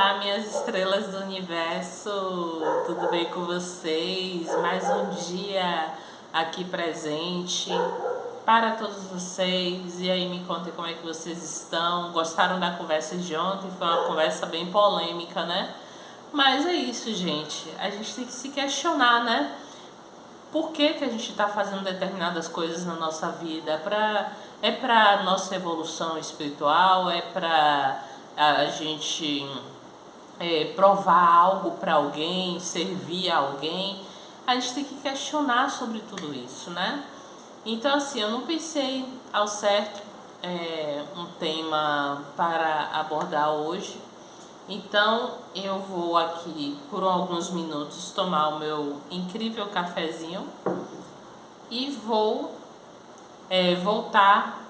Olá, minhas estrelas do universo, tudo bem com vocês? Mais um dia aqui presente para todos vocês. E aí, me contem como é que vocês estão. Gostaram da conversa de ontem? Foi uma conversa bem polêmica, né? Mas é isso, gente. A gente tem que se questionar, né? Por que a gente está fazendo determinadas coisas na nossa vida? É para nossa evolução espiritual? É para a gente provar algo para alguém, servir a alguém? A gente tem que questionar sobre tudo isso, né? Então, assim, eu não pensei ao certo um tema para abordar hoje. Então, eu vou aqui por alguns minutos tomar o meu incrível cafezinho e vou voltar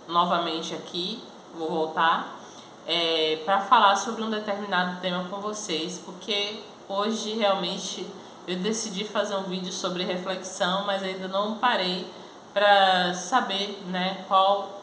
novamente aqui, vou voltar para falar sobre um determinado tema com vocês, porque hoje realmente eu decidi fazer um vídeo sobre reflexão, mas ainda não parei para saber, né, qual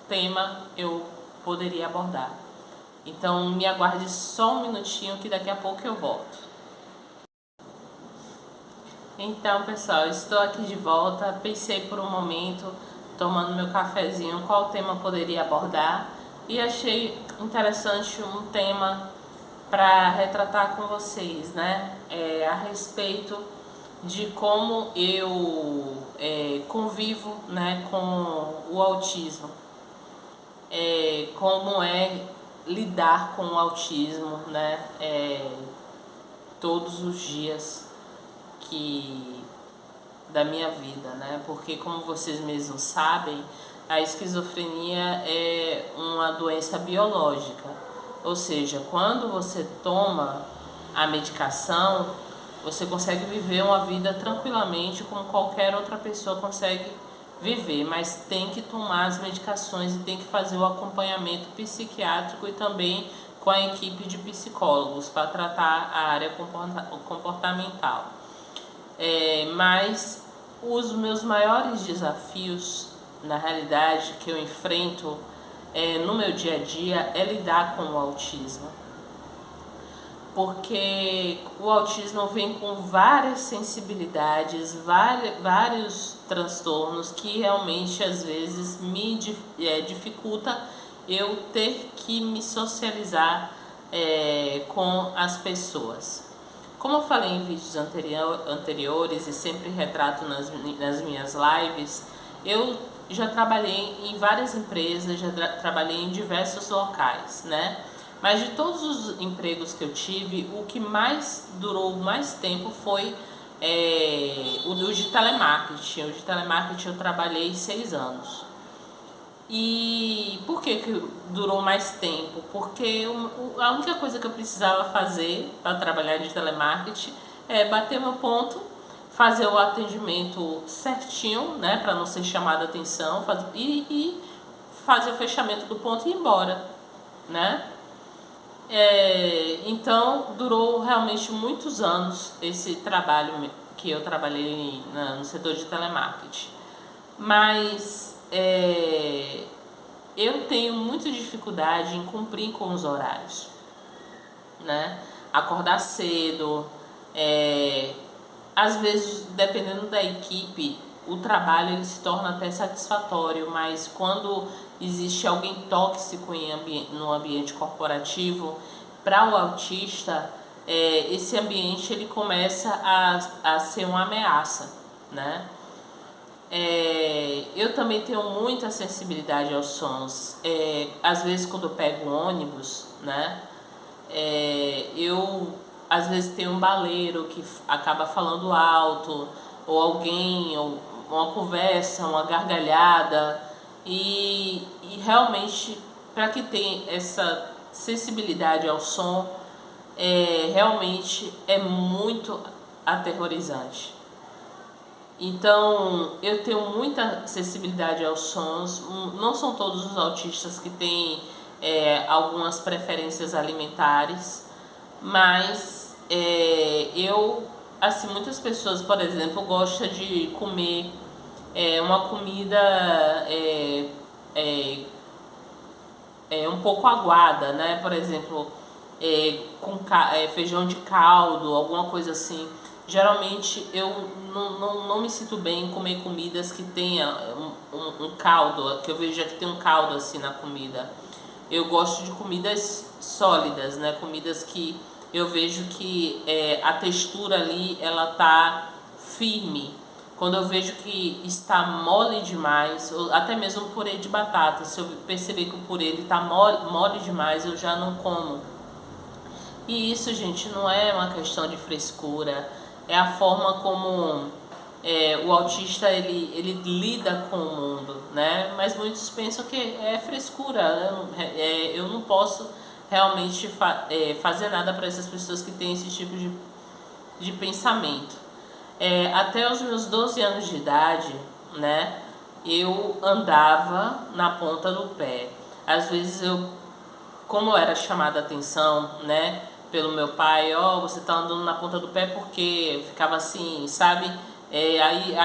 tema eu poderia abordar. Então me aguarde só um minutinho que daqui a pouco eu volto. Então, pessoal, estou aqui de volta. Pensei por um momento, tomando meu cafezinho, qual tema poderia abordar, e achei interessante um tema para retratar com vocês, né? A respeito de como eu convivo, né, com o autismo. Como é lidar com o autismo, né? Todos os dias da minha vida, né? Porque, como vocês mesmos sabem, a esquizofrenia é uma doença biológica. Ou seja, quando você toma a medicação, você consegue viver uma vida tranquilamente como qualquer outra pessoa consegue viver, mas tem que tomar as medicações e tem que fazer o acompanhamento psiquiátrico e também com a equipe de psicólogos para tratar a área comportamental. Mas os meus maiores desafios, na realidade, que eu enfrento no meu dia a dia é lidar com o autismo. Porque o autismo vem com várias sensibilidades, vários transtornos que realmente às vezes me dificulta eu ter que me socializar com as pessoas. Como eu falei em vídeos anteriores e sempre retrato nas minhas lives, eu já trabalhei em várias empresas, já trabalhei em diversos locais, né? Mas de todos os empregos que eu tive, o que mais durou mais tempo foi o de telemarketing. O de telemarketing eu trabalhei 6 anos. E por que durou mais tempo? Porque a única coisa que eu precisava fazer para trabalhar de telemarketing é bater meu ponto, fazer o atendimento certinho, né, para não ser chamada a atenção, e fazer o fechamento do ponto e ir embora, né? Então durou realmente muitos anos esse trabalho que eu trabalhei no setor de telemarketing. Mas eu tenho muita dificuldade em cumprir com os horários, né? Acordar cedo, às vezes, dependendo da equipe, o trabalho ele se torna até satisfatório, mas quando existe alguém tóxico no ambiente corporativo, para o autista, esse ambiente ele começa a ser uma ameaça, né? Eu também tenho muita sensibilidade aos sons. Às vezes, quando eu pego um ônibus, né, eu às vezes tenho um baleiro que acaba falando alto, ou alguém, ou uma conversa, uma gargalhada, e realmente, para que tenha essa sensibilidade ao som, realmente é muito aterrorizante. Então, eu tenho muita sensibilidade aos sons. Não são todos os autistas que têm algumas preferências alimentares, mas assim, muitas pessoas, por exemplo, gostam de comer uma comida um pouco aguada, né? Por exemplo, feijão de caldo, alguma coisa assim. Geralmente eu não me sinto bem em comer comidas que tenha um caldo, que eu veja que tem um caldo assim na comida. Eu gosto de comidas sólidas, né? Comidas que eu vejo que a textura ali ela tá firme. Quando eu vejo que está mole demais, ou até mesmo purê de batata, se eu perceber que o purê está mole demais, eu já não como. E isso, gente, não é uma questão de frescura, é a forma como o autista ele lida com o mundo, né? Mas muitos pensam que é frescura, eu não posso realmente fazer nada para essas pessoas que têm esse tipo de pensamento. Até os meus 12 anos de idade, né, eu andava na ponta do pé. Às vezes como eu era chamada a atenção, né, pelo meu pai, você tá andando na ponta do pé porque ficava assim, sabe? Aí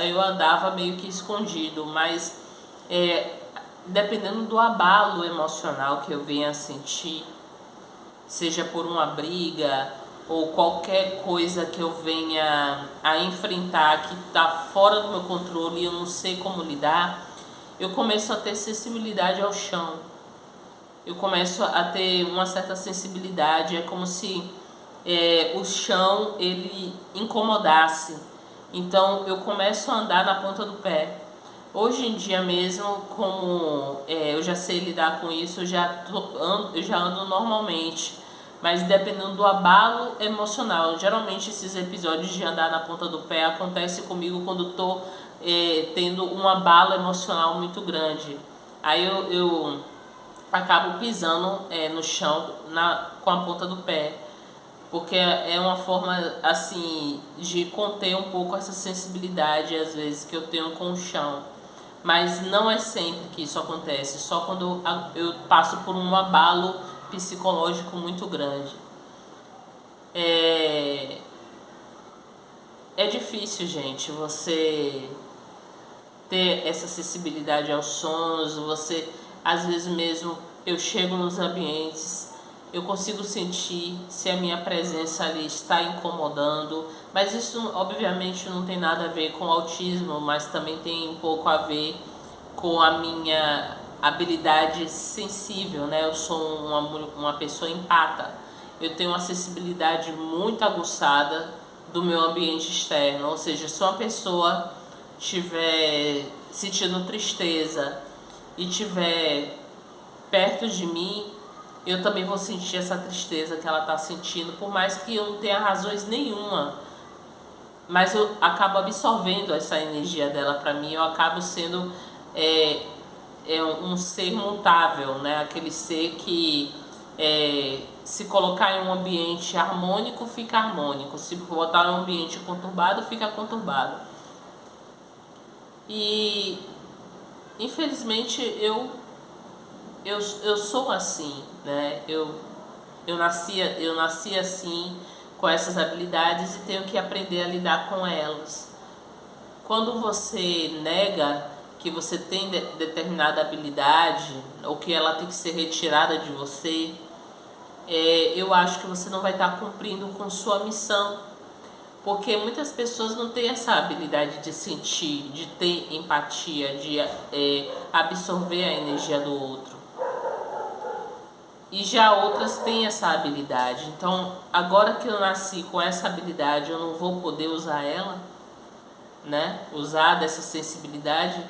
eu andava meio que escondido, mas dependendo do abalo emocional que eu venha a sentir, seja por uma briga ou qualquer coisa que eu venha a enfrentar que está fora do meu controle e eu não sei como lidar, eu começo a ter sensibilidade ao chão. Eu começo a ter uma certa sensibilidade, é como se o chão ele incomodasse. Então eu começo a andar na ponta do pé. Hoje em dia mesmo, como eu já sei lidar com isso, eu já ando normalmente. Mas dependendo do abalo emocional, geralmente esses episódios de andar na ponta do pé acontecem comigo quando estou tendo um abalo emocional muito grande. Aí eu acabo pisando no chão com a ponta do pé, porque é uma forma assim de conter um pouco essa sensibilidade às vezes que eu tenho com o chão. Mas não é sempre que isso acontece, só quando eu passo por um abalo psicológico muito grande. É difícil, gente, você ter essa sensibilidade aos sons. Você, às vezes mesmo, eu chego nos ambientes, eu consigo sentir se a minha presença ali está incomodando, mas isso obviamente não tem nada a ver com autismo, mas também tem um pouco a ver com a minha habilidade sensível, né? Eu sou uma pessoa empata, eu tenho uma sensibilidade muito aguçada do meu ambiente externo, ou seja, se uma pessoa estiver sentindo tristeza e estiver perto de mim, eu também vou sentir essa tristeza que ela está sentindo, por mais que eu não tenha razões nenhuma, mas eu acabo absorvendo essa energia dela para mim. Eu acabo sendo um ser mutável, né? Aquele ser que se colocar em um ambiente harmônico, fica harmônico, se botar em um ambiente conturbado, fica conturbado. E infelizmente eu sou assim, né? Eu nasci assim, com essas habilidades, e tenho que aprender a lidar com elas. Quando você nega que você tem determinada habilidade, ou que ela tem que ser retirada de você, eu acho que você não vai estar cumprindo com sua missão. Porque muitas pessoas não têm essa habilidade de sentir, de ter empatia, de absorver a energia do outro. E já outras têm essa habilidade. Então, agora que eu nasci com essa habilidade, eu não vou poder usar ela, né? Usar dessa sensibilidade.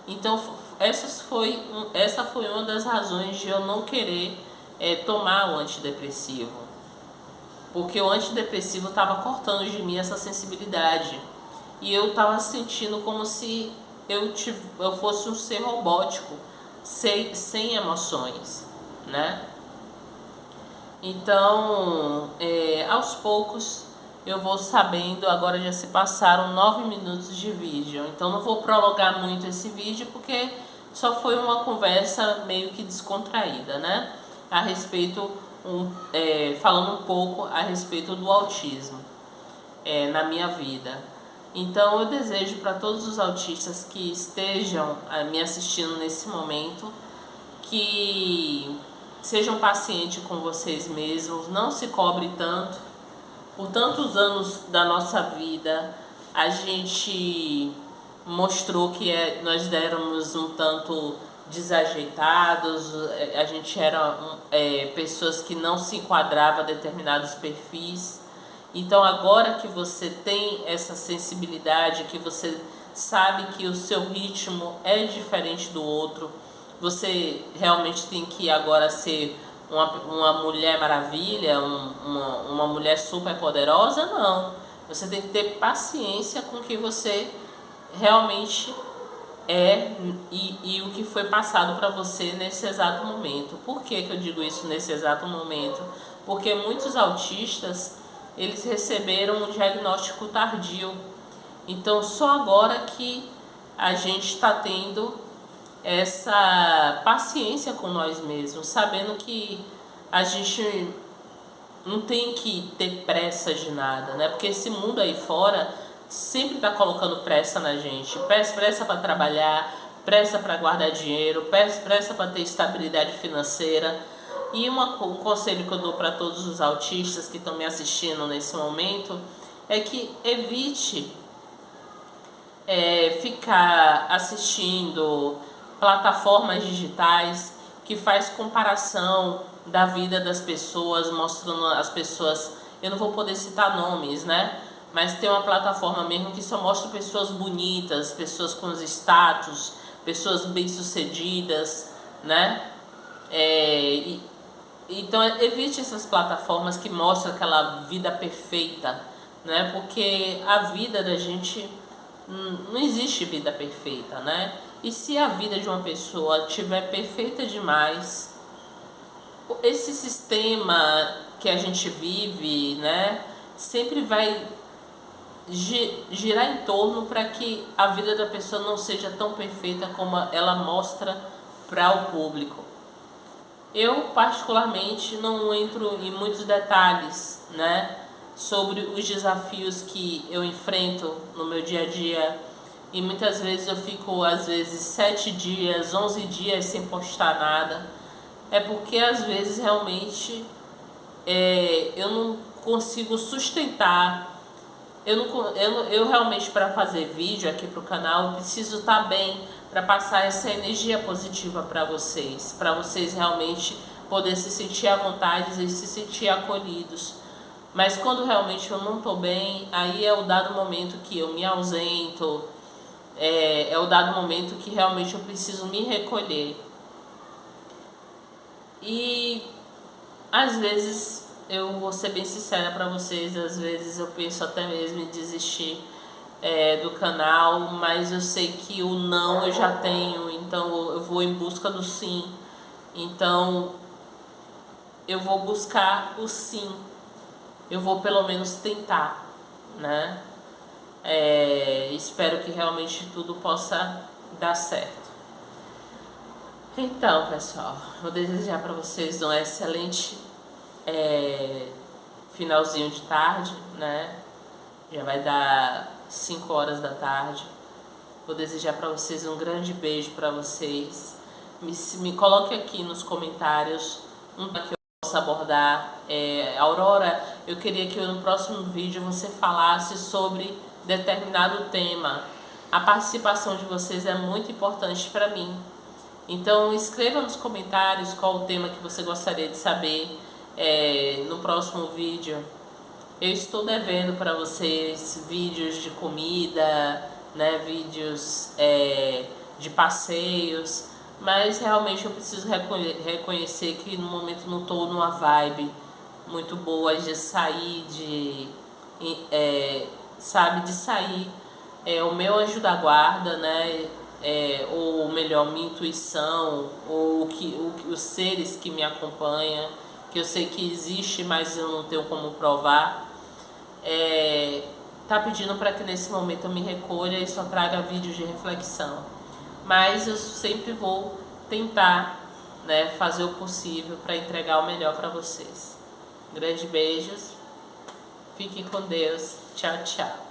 Então, essa foi uma das razões de eu não querer tomar o antidepressivo. Porque o antidepressivo estava cortando de mim essa sensibilidade. E eu estava sentindo como se eu fosse um ser robótico, sem emoções, né? Então, aos poucos, eu vou sabendo. Agora já se passaram 9 minutos de vídeo. Então não vou prolongar muito esse vídeo, porque só foi uma conversa meio que descontraída, né? A respeito... falando um pouco a respeito do autismo na minha vida. Então eu desejo para todos os autistas que estejam me assistindo nesse momento que sejam pacientes com vocês mesmos, não se cobre tanto. Por tantos anos da nossa vida, a gente mostrou que nós éramos um tanto desajeitados, a gente era pessoas que não se enquadravam a determinados perfis. Então agora que você tem essa sensibilidade, que você sabe que o seu ritmo é diferente do outro, você realmente tem que agora ser uma mulher maravilha, uma mulher super poderosa? Não. Você tem que ter paciência com o que você realmente e o que foi passado para você nesse exato momento. Por que eu digo isso nesse exato momento? Porque muitos autistas, eles receberam um diagnóstico tardio. Então só agora que a gente está tendo essa paciência com nós mesmos, sabendo que a gente não tem que ter pressa de nada, né? Porque esse mundo aí fora sempre está colocando pressa na gente, pressa para trabalhar, pressa para guardar dinheiro, pressa para ter estabilidade financeira. E um conselho que eu dou para todos os autistas que estão me assistindo nesse momento é que evite ficar assistindo plataformas digitais que faz comparação da vida das pessoas, mostrando as pessoas, eu não vou poder citar nomes, né? Mas tem uma plataforma mesmo que só mostra pessoas bonitas, pessoas com status, pessoas bem-sucedidas, né? Então evite essas plataformas que mostram aquela vida perfeita, né? Porque a vida da gente, não existe vida perfeita, né? E se a vida de uma pessoa estiver perfeita demais, esse sistema que a gente vive, né, sempre vai girar em torno para que a vida da pessoa não seja tão perfeita como ela mostra para o público. Eu particularmente não entro em muitos detalhes, né, sobre os desafios que eu enfrento no meu dia a dia. E muitas vezes eu fico, às vezes, 7 dias, 11 dias sem postar nada. É porque, às vezes, realmente eu não consigo sustentar. Eu realmente, para fazer vídeo aqui para o canal, eu preciso estar bem para passar essa energia positiva para vocês realmente poderem se sentir à vontade e se sentir acolhidos. Mas quando realmente eu não estou bem, aí é o dado momento que eu me ausento, é o dado momento que realmente eu preciso me recolher. E às vezes, eu vou ser bem sincera para vocês, às vezes eu penso até mesmo em desistir do canal, mas eu sei que o não eu já tenho, então eu vou em busca do sim. Então eu vou buscar o sim, eu vou pelo menos tentar, né? Espero que realmente tudo possa dar certo. Então, pessoal, vou desejar para vocês um excelente finalzinho de tarde, né? Já vai dar 5 horas da tarde. Vou desejar para vocês um grande beijo para vocês. Me coloque aqui nos comentários um tema que eu possa abordar. Aurora, eu queria que no próximo vídeo você falasse sobre determinado tema. A participação de vocês é muito importante para mim. Então escreva nos comentários qual o tema que você gostaria de saber no próximo vídeo. Eu estou devendo para vocês vídeos de comida, né, vídeos de passeios, mas realmente eu preciso reconhecer que no momento não estou numa vibe muito boa de sair, de sair o meu anjo da guarda, né? Ou melhor, minha intuição, ou os seres que me acompanham, que eu sei que existe, mas eu não tenho como provar, tá pedindo para que nesse momento eu me recolha e só traga vídeos de reflexão. Mas eu sempre vou tentar, né, fazer o possível para entregar o melhor para vocês. Grandes beijos, fiquem com Deus, tchau, tchau.